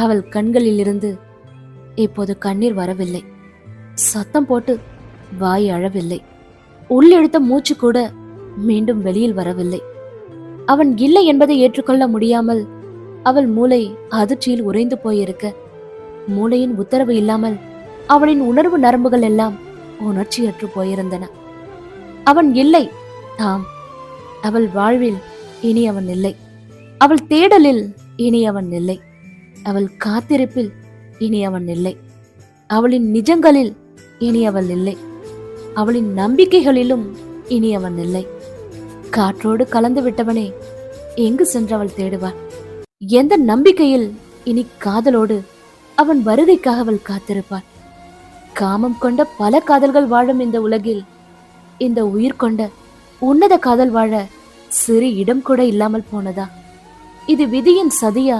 அவள் கண்களிலிருந்து இப்போது கண்ணீர் வரவில்லை. சத்தம் போட்டு வாய் அழவில்லை. உள்ளெழுத்த மூச்சு கூட மீண்டும் வெளியில் வரவில்லை. அவன் இல்லை என்பதை ஏற்றுக்கொள்ள முடியாமல் அவள் மூளை அதிர்ச்சியில் உறைந்து போயிருக்க, மூளையின் உத்தரவு இல்லாமல் அவளின் உணர்வு நரம்புகள் எல்லாம் உணர்ச்சியற்று போயிருந்தன. அவன் இல்லை. ஆம், அவள் வாழ்வில் இனி அவன் இல்லை. அவள் தேடலில் இனி அவன் இல்லை. அவள் காத்திருப்பில் இனி அவன் இல்லை. அவளின் நிஜங்களில் இனி அவள் இல்லை. அவளின் நம்பிக்கைகளிலும் இனி அவன் இல்லை. காற்றோடு கலந்து விட்டவனே எங்கு சென்று அவள் தேடுவாள்? எந்த நம்பிக்கையில் இனி காதலோடு அவன் வருகைக்காக அவள் காத்திருப்பாள்? காமம் கொண்ட பல காதல்கள் வாழும் இந்த உலகில் இந்த உயிர் கொண்ட உன்னத காதல் வாழ சிறு இடம் கூட இல்லாமல் போனதா? இது விதியின் சதியா,